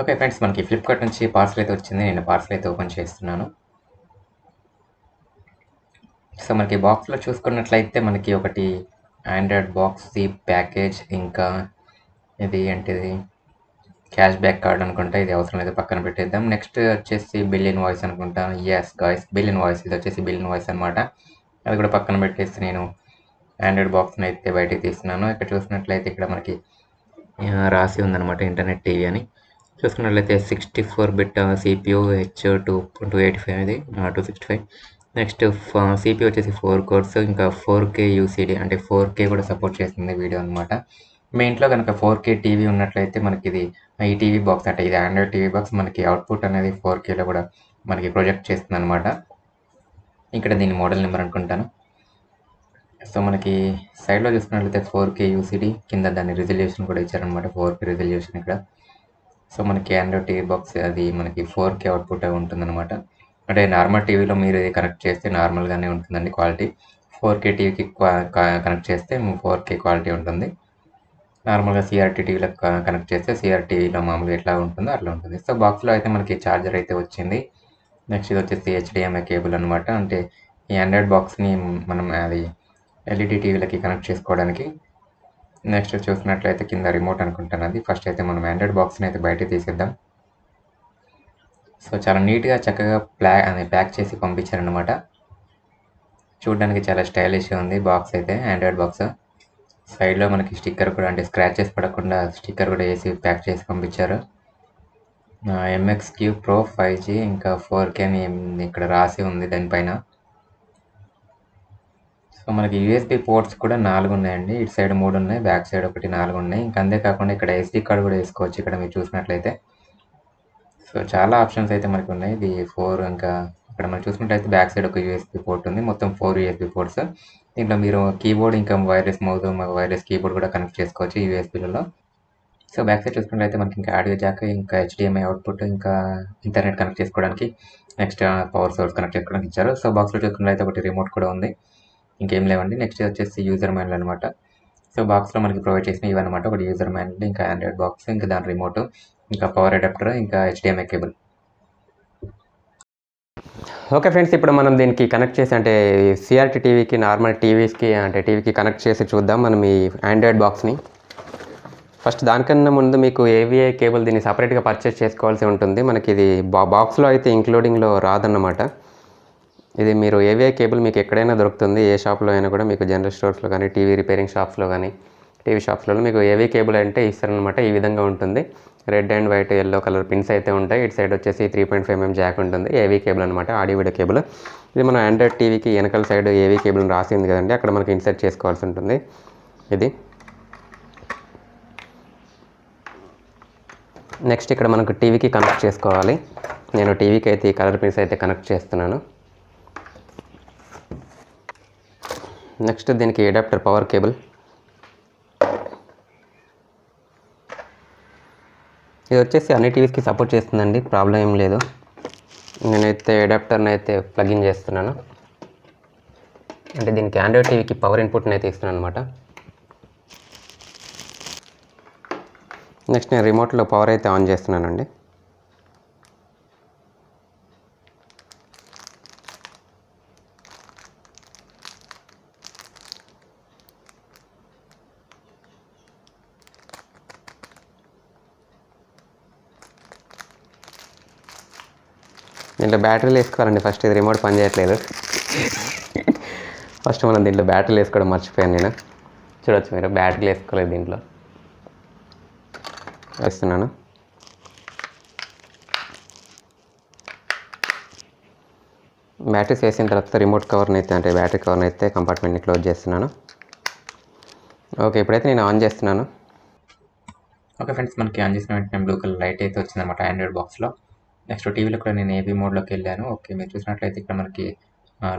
Okay friends, మనకి Flipkart నుంచి parcel అయితే వచ్చింది. నేను పార్సల్ అయితే ఓపెన్ చేస్తున్నాను. సో మనకి బాక్స్లో చూసుకున్నట్లయితే మనకి ఒకటి ఆండ్రాయిడ్ బాక్స్ ప్యాకేజ్, ఇంకా ఇది ఏంటిది క్యాష్ బ్యాక్ కార్డ్ అనుకుంటా. ఇది అవసరం లేదు, పక్కన పెట్టేద్దాం. నెక్స్ట్ వచ్చేసి బిల్ ఇన్ వాయిస్ అనుకుంటా. Yes guys, bill invoice. ఇది వచ్చేసి బిల్ ఇన్ వాయిస్ అనమాట. అది కూడా పక్కన పెట్టేసి నేను ఆండ్రాయిడ్ బాక్స్ని అయితే బయటికి తీస్తున్నాను. ఇక్కడ చూసినట్లయితే ఇక్కడ మనకి రాసి ఉందన్నమాట ఇంటర్నెట్ టీవీ అని. చూసుకున్నట్లయితే 64 బిట్ CPU H285, ఇది 265. నెక్స్ట్ CPU వచ్చేసి 4 కోర్స్, ఇంకా 4K UCD అంటే 4K కూడా సపోర్ట్ చేస్తుంది వీడియో అనమాట. మీ ఇంట్లో కనుక 4K టీవీ ఉన్నట్లయితే మనకి ఇది ఈ టీవీ బాక్స్ అంటే ఇది ఆండ్రాయిడ్ టీవీ బాక్స్ మనకి అవుట్పుట్ అనేది 4Kలో కూడా మనకి ప్రొజెక్ట్ చేస్తుంది అనమాట. ఇక్కడ దీని మోడల్ నెంబర్ అనుకుంటాను. సో మనకి సైడ్లో చూసుకున్నట్లయితే 4K UCD, కింద దాని రిజల్యూషన్ కూడా ఇచ్చారనమాట, 4K రిజల్యూషన్ ఇక్కడ. సో మనకి ఆండ్రాయిడ్ టీవీ బాక్స్ అది మనకి 4K అవుట్పుట్ ఉంటుందన్నమాట. అంటే నార్మల్ టీవీలో మీరు ఇది కనెక్ట్ చేస్తే నార్మల్గానే ఉంటుందండి క్వాలిటీ. 4K టీవీకి కనెక్ట్ చేస్తే 4K క్వాలిటీ ఉంటుంది. నార్మల్గా CRT టీవీలో కనెక్ట్ చేస్తే CRT టీవీలో మామూలుగా ఎట్లా ఉంటుందో అట్లా ఉంటుంది. సో బాక్స్లో అయితే మనకి ఛార్జర్ అయితే వచ్చింది. నెక్స్ట్ ఇది వచ్చేసి HDMI కేబుల్ అనమాట. అంటే ఈ ఆండ్రాయిడ్ బాక్స్ని మనం అది LED టీవీలకి కనెక్ట్ చేసుకోవడానికి. నెక్స్ట్ చూసినట్లయితే కింద రిమోట్ అనుకుంటాను అది. ఫస్ట్ అయితే మనం ఆండ్రాయిడ్ బాక్స్ని అయితే బయట తీసేద్దాం. సో చాలా నీట్గా చక్కగా ప్యాక్ చేసి పంపించారనమాట. చూడడానికి చాలా స్టైలిష్గా ఉంది బాక్స్ అయితే, ఆండ్రాయిడ్ బాక్స్. సైడ్లో మనకి స్టిక్కర్ కూడా, అంటే స్క్రాచెస్ పడకుండా స్టిక్కర్ కూడా వేసి ప్యాక్ చేసి పంపించారు. MXQ Pro 5G ఇంకా 4K అని ఇక్కడ రాసి ఉంది దానిపైన. సో మనకి USB పోర్ట్స్ కూడా 4 ఉన్నాయండి. ఇటు సైడ్ 3 ఉన్నాయి, బ్యాక్ సైడ్ ఒకటి 4 ఉన్నాయి. ఇంకా అంతేకాకుండా ఇక్కడ SD కార్డ్ కూడా వేసుకోవచ్చు ఇక్కడ మీరు చూసినట్లయితే. సో చాలా ఆప్షన్స్ అయితే మనకి ఉన్నాయి. ఇది 4, ఇంకా ఇక్కడ మనం చూసుకున్నట్లయితే బ్యాక్ సైడ్ ఒక USB పోర్ట్ ఉంది. మొత్తం 4 USB పోర్ట్స్. దీంట్లో మీరు కీబోర్డ్, ఇంకా వైర్లెస్ మౌస్, వైర్లెస్ కీబోర్డ్ కూడా కనెక్ట్ చేసుకోవచ్చు ఈ USBలలో. సో బ్యాక్ సైడ్ చూసుకున్నట్లయితే మనకి ఇంకా ఆడియో జాక్, ఇంకా HDMI అవుట్పుట్, ఇంకా ఇంటర్నెట్ కనెక్ట్ చేసుకోవడానికి, నెక్స్ట్ పవర్ సోర్స్ కనెక్ట్ చేసుకోవడానికి ఇచ్చారు. సో బాక్స్లో చూసుకున్నట్లయితే ఒకటి రిమోట్ కూడా ఉంది. ఇంకేం లేవండి. నెక్స్ట్ వచ్చేసి యూజర్ మాన్యుల్ అనమాట. సో బాక్స్లో మనకి ప్రొవైడ్ చేసిన ఇవన్నమాట. ఒకటి యూజర్ మాన్యుల్, ఇంకా ఆండ్రాయిడ్ బాక్స్, ఇంకా దాని రిమోట్, ఇంకా పవర్ అడాప్టర్, ఇంకా HDMI కేబుల్. ఓకే ఫ్రెండ్స్, ఇప్పుడు మనం దీనికి కనెక్ట్ చేసి, అంటే CRT టీవీకి, నార్మల్ టీవీస్కి, అంటే టీవీకి కనెక్ట్ చేసి చూద్దాం మనం ఈ ఆండ్రాయిడ్ బాక్స్ని. ఫస్ట్ దానికన్నా ముందు మీకు AVI కేబుల్ దీన్ని సపరేట్గా పర్చేస్ చేసుకోవాల్సి ఉంటుంది. మనకి ఇది బాక్స్లో అయితే ఇంక్లూడింగ్లో రాదన్నమాట. ఇది మీరు AVI కేబుల్ మీకు ఎక్కడైనా దొరుకుతుంది, ఏ షాప్లో అయినా కూడా. మీకు జనరల్ స్టోర్స్లో కానీ, టీవీ రిపేరింగ్ షాప్స్లో కానీ, టీవీ షాప్స్లో మీకు AVI కేబుల్ అంటే ఇస్తారనమాట. ఈ విధంగా ఉంటుంది. Red and white, yellow colour pins అయితే ఉంటాయి. ఇటు సైడ్ వచ్చేసి 3.5mm జాక్ ఉంటుంది. AVI కేబుల్ అనమాట, ఆడియో వీడియో కేబుల్. ఇది మన ఆండ్రాయిడ్ టీవీకి వెనకాల సైడ్ AVI కేబుల్ రాసింది కదండి, అక్కడ మనకి ఇన్సర్ట్ చేసుకోవాల్సి ఉంటుంది. ఇది నెక్స్ట్ ఇక్కడ మనకు టీవీకి కనెక్ట్ చేసుకోవాలి. నేను టీవీకి అయితే ఈ కలర్ పిన్స్ అయితే కనెక్ట్ చేస్తున్నాను. నెక్స్ట్ దీనికి అడాప్టర్, పవర్ కేబుల్. ఇది వచ్చేసి అన్ని టీవీస్కి సపోర్ట్ చేస్తుందండి, ప్రాబ్లం ఏం లేదు. నేనైతే అడాప్టర్ని అయితే ప్లగిన్ చేస్తున్నాను. అంటే దీనికి ఆండ్రాయిడ్ టీవీకి పవర్ ఇన్పుట్ని అయితే ఇస్తున్నాను అనమాట. నెక్స్ట్ నేను రిమోట్లో పవర్ అయితే ఆన్ చేస్తున్నానండి. దీంట్లో బ్యాటరీలు వేసుకోవాలండి ఫస్ట్. ఇది రిమోట్ పని చేయట్లేదు. ఫస్ట్ మనం దీంట్లో బ్యాటరీలు వేసుకోవడం మర్చిపోయాను నేను. చూడవచ్చు మీరు, బ్యాటరీలు వేసుకోలేదు దీంట్లో. వేస్తున్నాను. బ్యాటరీస్ వేసిన తర్వాత రిమోట్ కవర్ని అయితే, అంటే బ్యాటరీ కవర్ని అయితే కంపార్ట్మెంట్ని క్లోజ్ చేస్తున్నాను. ఓకే, ఇప్పుడైతే నేను ఆన్ చేస్తున్నాను. ఓకే ఫ్రెండ్స్, మనకి ఆన్ చేసిన వెంటనే బ్లూ కలర్ లైట్ అయితే వచ్చిందన్నమాట ఆండ్రాయిడ్ బాక్స్లో. నెక్స్ట్ టీవీలో కూడా నేను AB మోడ్లోకి వెళ్ళాను. ఓకే, మీరు చూసినట్లయితే ఇక్కడ మనకి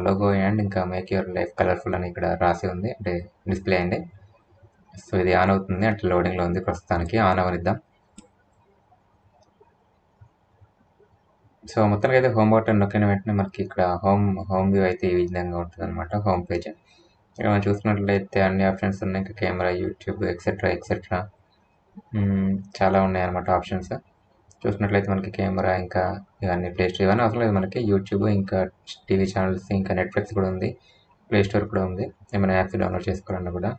లోగో అండ్ ఇంకా మేక్ యువర్ లైఫ్ కలర్ఫుల్ అని ఇక్కడ రాసి ఉంది, అంటే డిస్ప్లే అయింది. సో ఇది ఆన్ అవుతుంది, అంటే లోడింగ్లో ఉంది ప్రస్తుతానికి. ఆన్ అవనిద్దాం. సో మొత్తానికి అయితే హోమ్ బటన్ నొక్కిన వెంటనే మనకి ఇక్కడ హోమ్ వ్యూ అయితే ఈ విధంగా ఉంటుంది అనమాట, హోమ్ పేజ్. ఇక్కడ మనం చూసినట్లయితే అన్ని ఆప్షన్స్ ఉన్నాయి. ఇంకా కెమెరా, యూట్యూబ్, ఎక్సెట్రా ఎక్సెట్రా చాలా ఉన్నాయి అన్నమాట ఆప్షన్స్. చూసినట్లయితే మనకి కెమెరా ఇంకా ఇవన్నీ ప్లే స్టోర్ ఇవన్నీ అవసరం లేదు మనకి. యూట్యూబ్ ఇంకా టీవీ ఛానల్స్ ఇంకా నెట్‌ఫ్లిక్స్ కూడా ఉంది. ప్లే స్టోర్ కూడా ఉంది. ఏమైనా యాప్స్ డౌన్‌లోడ్ చేసుకోవాలన్నా కూడా.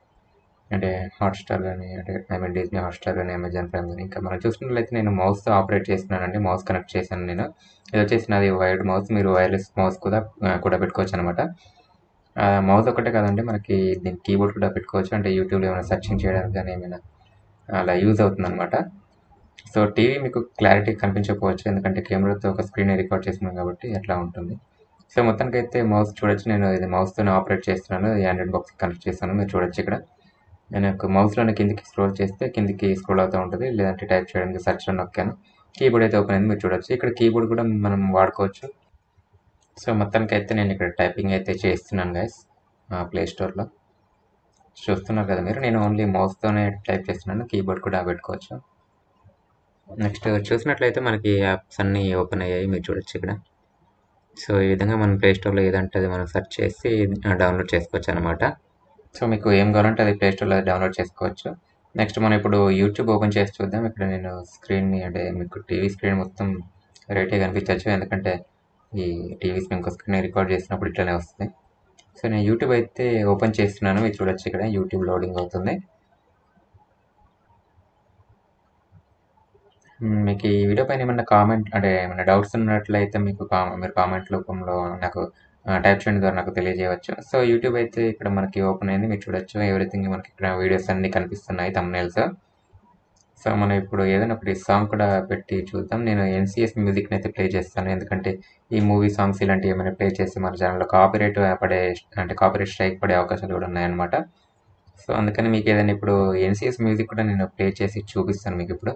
అంటే హాట్‌స్టార్ గానీ, అంటే డిస్నీ హాట్‌స్టార్ గానీ, అమెజాన్ ప్రైమ్ గానీ, ఇంకా మనం చూసుకున్నట్లయితే నేను మౌస్‌తో ఆపరేట్ చేస్తున్నానండి. మౌస్ కనెక్ట్ చేశాను నేను. ఇదొచ్చేసి నాది వైర్డ్ మౌస్. మీరు వైర్‌లెస్ మౌస్ కూడా పెట్టుకోవచ్చనమాట. మౌస్ ఒక్కటే కాదండి, మనకి దీనికి కీబోర్డ్ కూడా పెట్టుకోవచ్చు. అంటే యూట్యూబ్‌లో ఏమైనా సెర్చింగ్ చేయడానికి గానీ, ఏమైనా అలా యూజ్ అవుతుందనమాట. సో, టీవీ మీకు క్లారిటీ కనిపించకపోవచ్చు. ఎందుకంటే కెమెరాతో ఒక స్క్రీన్‌ని రికార్డ్ చేస్తున్నాం కాబట్టి అట్లా ఉంటుంది. సో, మొత్తానికైతే మౌస్ చూడొచ్చు. నేను ఇది మౌస్‌తోనే ఆపరేట్ చేస్తున్నాను. ఈ ఆండ్రాయిడ్ బాక్స్‌కి కనెక్ట్ చేశాను. మీరు చూడొచ్చు ఇక్కడ. నేను యొక్క మౌస్‌లోనే కిందకి స్క్రోల్ చేస్తే కిందకి స్క్రోల్ అవుతా ఉంటది. లేదంటే టైప్ చేయడానికి సెర్చ్‌లో నొక్కాను. కీబోర్డ్ అయితే ఓపెన్ అయింది. మీరు చూడొచ్చు. ఇక్కడ కీబోర్డ్ కూడా మనం వాడుకోవచ్చు. సో, మొత్తానికైతే నేను ఇక్కడ టైపింగ్ అయితే చేస్తున్నాను గైస్. ప్లే స్టోర్‌లో. చూస్తున్నారు కదా మీరు. నేను ఓన్లీ మౌస్‌తోనే టైప్ చేస్తున్నాను. కీబోర్డ్ కూడా పెట్టుకోవచ్చు. నెక్స్ట్ చూసినట్లయితే మనకి యాప్స్ అన్నీ ఓపెన్ అయ్యాయి. మీరు చూడొచ్చు ఇక్కడ. సో, ఈ విధంగా మనం ప్లే స్టోర్‌లో ఏదంటే అది మనం సెర్చ్ చేసి డౌన్లోడ్ చేసుకోవచ్చనమాట. సో, మీకు ఏం కావాలంటే అది ప్లే స్టోర్‌లో డౌన్లోడ్ చేసుకోవచ్చు. నెక్స్ట్ మనం ఇప్పుడు యూట్యూబ్ ఓపెన్ చేసి చూద్దాం. ఇక్కడ నేను స్క్రీన్‌ని, అంటే మీకు టీవీ స్క్రీన్ మొత్తం రైట్‌గా కనిపించచ్చు. ఎందుకంటే ఈ టీవీ స్క్రీన్ ఇంకో స్క్రీన్ రికార్డ్ చేసినప్పుడు ఇట్లనే వస్తుంది. సో, నేను యూట్యూబ్ అయితే ఓపెన్ చేస్తున్నాను. మీరు చూడొచ్చు ఇక్కడ యూట్యూబ్ లోడింగ్ అవుతుంది. మీకు ఈ వీడియో పైన ఏమన్నా కామెంట్, అంటే ఏమన్నా డౌట్స్ ఉన్నట్లయితే మీరు కామెంట్ రూపంలో నాకు టైప్ చేయడం ద్వారా నాకు తెలియజేయవచ్చు. సో, యూట్యూబ్ అయితే ఇక్కడ మనకి ఓపెన్ అయింది. మీరు చూడొచ్చు ఎవ్రీథింగ్. మనకి ఇక్కడ వీడియోస్ అన్నీ కనిపిస్తున్నాయి, థంబ్‌నెయిల్స్. సో, మనం ఇప్పుడు ఏదైనా ఒకటి సాంగ్ కూడా పెట్టి చూద్దాం. నేను ఎన్‌సీఎస్ మ్యూజిక్‌ని అయితే ప్లే చేస్తాను. ఎందుకంటే ఈ మూవీ సాంగ్స్ ఇలాంటివి ఏమైనా ప్లే చేస్తే మన ఛానెల్‌లో కాపీరైట్ స్ట్రైక్ పడే అవకాశాలు కూడా ఉన్నాయన్నమాట. సో, అందుకని మీకు ఏదైనా ఇప్పుడు ఎన్‌సీఎస్ మ్యూజిక్ కూడా నేను ప్లే చేసి చూపిస్తాను మీకిప్పుడు.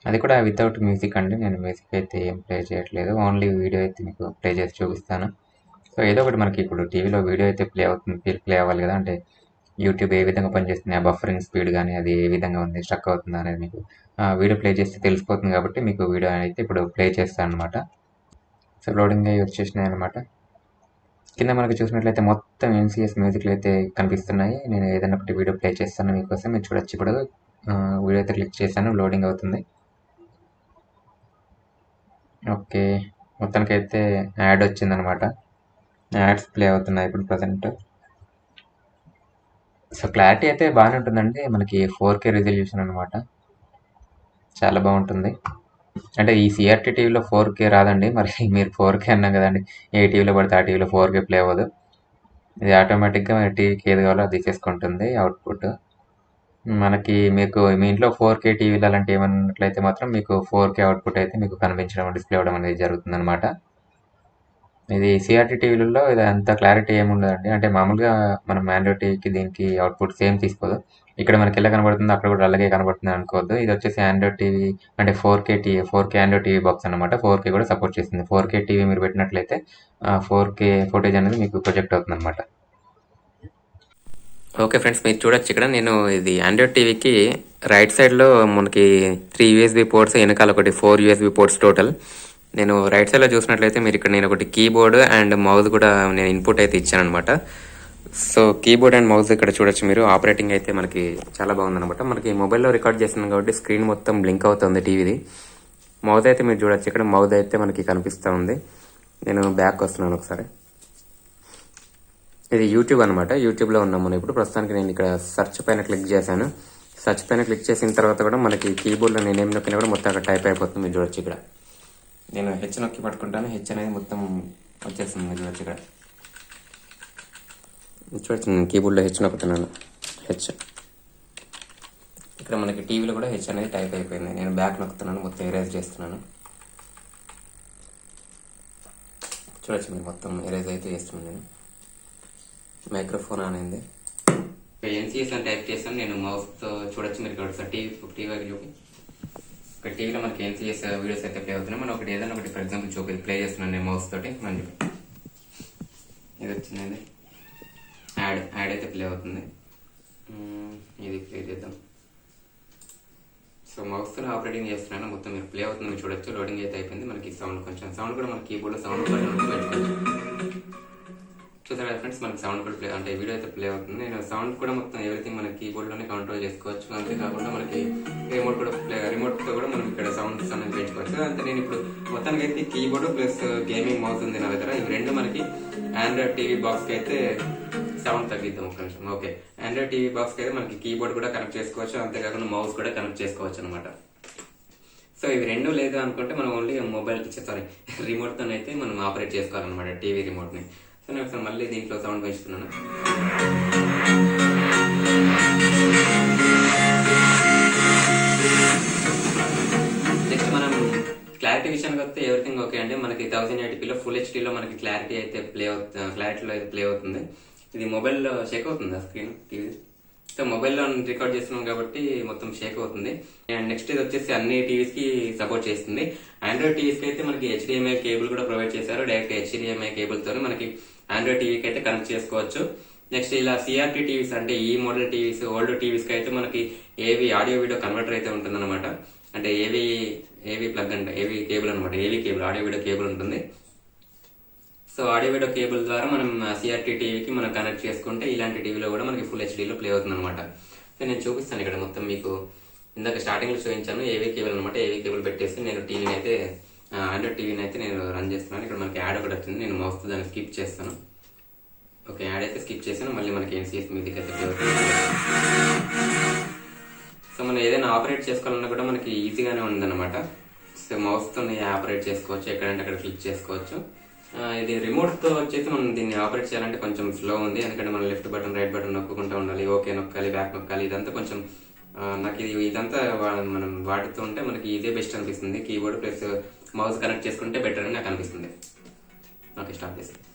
అది కూడా వితౌట్ మ్యూజిక్ అండి. నేను మ్యూజిక్ అయితే ఏం ప్లే చేయట్లేదు. ఓన్లీ వీడియో అయితే మీకు ప్లే చేసి చూపిస్తాను. సో, ఏదో ఒకటి మనకి ఇప్పుడు టీవీలో వీడియో అయితే ప్లే అవ్వాలి కదా! అంటే యూట్యూబ్ ఏ విధంగా పనిచేస్తుంది, ఆ బఫరింగ్ స్పీడ్ గానీ అది ఏ విధంగా ఉంది, స్ట్రక్ అవుతుందా అనేది మీకు వీడియో ప్లే చేస్తే తెలిసిపోతుంది కాబట్టి మీకు వీడియో అయితే ఇప్పుడు ప్లే చేస్తాననమాట. సో, లోడింగ్ అయ్యి వచ్చేసినాయనమాట. కింద మనకి చూసినట్లయితే మొత్తం ఎన్‌సీఎస్ మ్యూజిక్‌లు అయితే కనిపిస్తున్నాయి. నేను ఏదైనా ఒకటి వీడియో ప్లే చేస్తాను మీకోసం. మీరు చూడొచ్చు ఇప్పుడు. వీడియో అయితే క్లిక్ చేశాను. లోడింగ్ అవుతుంది. ఓకే. మొత్తానికైతే యాడ్ వచ్చిందనమాట. యాడ్స్ ప్లే అవుతున్నాయి ఇప్పుడు ప్రెజెంట్. సో, క్లారిటీ అయితే బాగానే ఉంటుందండి. మనకి 4K రిజల్యూషన్ అనమాట. చాలా బాగుంటుంది. అంటే ఈ సీఆర్‌టీ టీవీలో 4K రాదండి. మరి మీరు 4K అన్నాం కదండి. ఏ టీవీలో పడితే ఆ టీవీలో 4K ప్లే అవ్వదు. ఇది ఆటోమేటిక్‌గా టీవీకి ఏది కావాలో అది తీసేసుకుంటుంది అవుట్‌పుట్. మీకు మీ ఇంట్లో 4K టీవీలు అలాంటివి ఏమన్నా ఉన్నట్లయితే మాత్రం మీకు 4K అవుట్‌పుట్ అయితే మీకు కనిపించడం, డిస్‌ప్లే అవ్వడం అనేది జరుగుతుందనమాట. ఇది సీఆర్‌టీ టీవీలలో ఇది అంత క్లారిటీ ఏముండదండి. అంటే మామూలుగా మనం ఆండ్రాయిడ్ టీవీకి దీనికి అవుట్‌పుట్ సేమ్ తీసుకోదు. ఇక్కడ మనకి ఎలా కనబడుతుందో అక్కడ కూడా అలాగే కనబడుతుంది అనుకోవద్దు. ఇది వచ్చేసి ఆండ్రాయిడ్ టీవీ, అంటే 4K ఆండ్రాయిడ్ టీవీ బాక్స్ అనమాట. 4K కూడా సపోర్ట్ చేస్తుంది. 4K టీవీ మీరు పెట్టినట్లయితే 4K ఫుటేజ్ అనేది మీకు ప్రొజెక్ట్ అవుతుందనమాట. ఓకే ఫ్రెండ్స్, మీరు చూడొచ్చు ఇక్కడ నేను ఇది ఆండ్రాయిడ్ టీవీకి రైట్ సైడ్లో మనకి 3 యూఎస్బీ పోర్ట్స్, వెనకాల ఒకటి 4 యూఎస్బీ పోర్ట్స్ టోటల్. నేను రైట్ సైడ్లో చూసినట్లయితే మీరు ఇక్కడ నేను ఒకటి కీబోర్డ్ అండ్ మౌస్ కూడా నేను ఇన్పుట్ అయితే ఇచ్చాను అనమాట. సో, కీబోర్డ్ అండ్ మౌస్ ఇక్కడ చూడొచ్చు మీరు. ఆపరేటింగ్ అయితే మనకి చాలా బాగుందనమాట. మనకి మొబైల్లో రికార్డ్ చేస్తున్నాం కాబట్టి స్క్రీన్ మొత్తం బ్లింక్ అవుతుంది టీవీది. మౌస్ అయితే మీరు చూడొచ్చు ఇక్కడ. మౌస్ అయితే మనకి కనిపిస్తూ ఉంది. నేను బ్యాక్ వస్తున్నాను ఒకసారి. ఇది యూట్యూబ్ అనమాట. యూట్యూబ్లో ఉన్నాం మనం ఇప్పుడు. ప్రస్తుతానికి నేను ఇక్కడ సెర్చ్ పైన క్లిక్ చేశాను. సెర్చ్ పైన క్లిక్ చేసిన తర్వాత కూడా మనకి కీబోర్డ్లో నేను ఏం నొక్కినా కూడా మొత్తం అక్కడ టైప్ అయిపోతుంది. మీరు చూడొచ్చు ఇక్కడ. నేను హెచ్ నొక్కి పట్టుకుంటాను. హెచ్ అనేది మొత్తం వచ్చేస్తుంది. మీరు చూడొచ్చు ఇక్కడ. చూడొచ్చు, నేను కీబోర్డ్లో హెచ్ నొక్కుతున్నాను. హెచ్. ఇక్కడ మనకి టీవీలో కూడా హెచ్ అనేది టైప్ అయిపోయింది. నేను బ్యాక్ నొక్కుతున్నాను, మొత్తం ఎరేజ్ చేస్తున్నాను. చూడొచ్చు మీరు, మొత్తం ఎరేజ్ అయితే చేస్తున్నాను నేను. మైక్రోఫోన్ అనేది ఎన్సీఎస్ అని టైప్ చేస్తాను నేను మౌస్తో. చూడొచ్చు మీరు ఇక్కడ టీవీ చూపి. ఇక్కడ టీవీలో మనకి ఎన్సీఎస్ వీడియోస్ అయితే ప్లే అవుతున్నాయి. మనం ఒకటి ఏదైనా ఒకటి ఫర్ ఎగ్జాంపుల్ చూపి ప్లే చేస్తున్నాను నేను మౌస్ తోటి. మనం ఇది వచ్చిందండి, యాడ్ అయితే ప్లే అవుతుంది. ఇది ప్లే చేద్దాం. సో, మౌస్తో ఆపరేటింగ్ చేస్తున్నాను. మొత్తం మీరు ప్లే అవుతుంది, మీరు చూడొచ్చు. లోడింగ్ అయితే అయిపోయింది. మనకి సౌండ్ కూడా మన కీబోర్డ్లో సౌండ్ బటన్ పెట్టుకోవచ్చు. చూసారు కదా ఫ్రెండ్స్, మనకి సౌండ్ కూడా ప్లే అంటే వీడియో అయితే ప్లే అవుతుంది. నేను సౌండ్ కూడా మొత్తం ఎవ్రీథింగ్ మన కీబోర్డ్లోనే కంట్రోల్ చేసుకోవచ్చు. అంతేకాకుండా మనకి రిమోట్తో కూడా మనం ఇక్కడ సౌండ్స్ అనేది పెంచుకోవచ్చు. అంతే నేను ఇప్పుడు మొత్తానికి అయితే కీబోర్డ్ ప్లస్ గేమింగ్ మౌస్ ఉంది నా దగ్గర. ఇవి రెండు మనకి ఆండ్రాయిడ్ టీవీ బాక్స్కి అయితే సౌండ్ తగ్గిద్దాం ఒక నిమిషం. ఓకే, ఆండ్రాయిడ్ టీవీ బాక్స్కి అయితే మనకి కీబోర్డ్ కూడా కనెక్ట్ చేసుకోవచ్చు, అంతేకాకుండా మౌస్ కూడా కనెక్ట్ చేసుకోవచ్చు అనమాట. సో ఇవి రెండు లేదు అనుకుంటే మనం ఓన్లీ మొబైల్ రిమోట్తో అయితే మనం ఆపరేట్ చేసుకోవాలన్నమాట టీవీ రిమోట్ని. సో నేను ఒకసారి మళ్ళీ దీంట్లో సౌండ్ పెంచుతున్నాను. నెక్స్ట్ మనం క్లారిటీ విషయానికి వస్తే ఎవ్రీథింగ్ ఓకే అండి. మనకి 1080pలో ఫుల్ హెచ్డీలో మనకి క్లారిటీలో అయితే ప్లే అవుతుంది. ఇది మొబైల్లో షేక్ అవుతుంది ఆ స్క్రీన్ టీవీ. సో మొబైల్లో రికార్డ్ చేస్తున్నాం కాబట్టి మొత్తం షేక్ అవుతుంది. అండ్ నెక్స్ట్ ఇది వచ్చేసి అన్ని టీవీస్ కి సపోర్ట్ చేస్తుంది. ఆండ్రాయిడ్ టీవీస్ కి అయితే మనకి HDMI కేబుల్ కూడా ప్రొవైడ్ చేశారు. డైరెక్ట్ HDMI కేబుల్ తో మనకి ఆండ్రాయిడ్ టీవీకి అయితే కనెక్ట్ చేసుకోవచ్చు. నెక్స్ట్ ఇలా CRT టీవీస్ అంటే ఈ మోడల్ టీవీస్, ఓల్డ్ టీవీస్ కి అయితే మనకి ఏవి ఆడియో వీడియో కన్వర్టర్ అయితే ఉంటుందన్నమాట. అంటే ఏవి ప్లగ్ అంటే ఏవి కేబుల్ అనమాట. ఏవి కేబుల్ ఆడియో వీడియో కేబుల్ ఉంటుంది. సో ఆడియో వీడియో కేబుల్ ద్వారా మనం CRT టీవీకి మనం కనెక్ట్ చేసుకుంటే ఇలాంటి టీవీలో కూడా మనకి ఫుల్ హెచ్డీలో ప్లే అవుతుంది అనమాట. సో నేను చూపిస్తాను ఇక్కడ మొత్తం మీకు. ఇందాక స్టార్టింగ్ లో చూపించాను ఏవీ కేబుల్ అనమాట. ఏవీ కేబుల్ పెట్టేసి నేను టీవీని అయితే ఆండ్రాయిడ్ టీవీని అయితే నేను రన్ చేస్తున్నాను. ఇక్కడ మనకి యాడ్ ఒకటి వచ్చింది. నేను మౌస్ తో దాన్ని స్కిప్ చేస్తాను. ఓకే, యాడ్ అయితే స్కిప్ చేశాను. మళ్ళీ మనకి NCS మ్యూజిక్ అయితే ప్లే అవుతుంది. సో మనం ఏదైనా ఆపరేట్ చేసుకోవాలన్నా కూడా మనకి ఈజీగానే ఉందన్నమాట. సో మౌస్ తో ఆపరేట్ చేసుకోవచ్చు, ఎక్కడంటే అక్కడ క్లిక్ చేసుకోవచ్చు. ఇది రిమోట్ తో వచ్చేసి మనం దీన్ని ఆపరేట్ చేయాలంటే కొంచెం స్లో ఉంది. ఎందుకంటే మనం లెఫ్ట్ బటన్ రైట్ బటన్ నొక్కుంటూ ఉండాలి. ఓకే నొక్కాలి, బ్యాక్ నొక్కాలి. ఇదంతా కొంచెం నాకు ఇదంతా మనం వాడుతూ ఉంటే మనకి ఇదే బెస్ట్ అనిపిస్తుంది. కీబోర్డ్ ప్లస్ మౌస్ కనెక్ట్ చేసుకుంటే బెటర్ అని నాకు అనిపిస్తుంది. ఓకే, స్టాప్ చేస్తాను.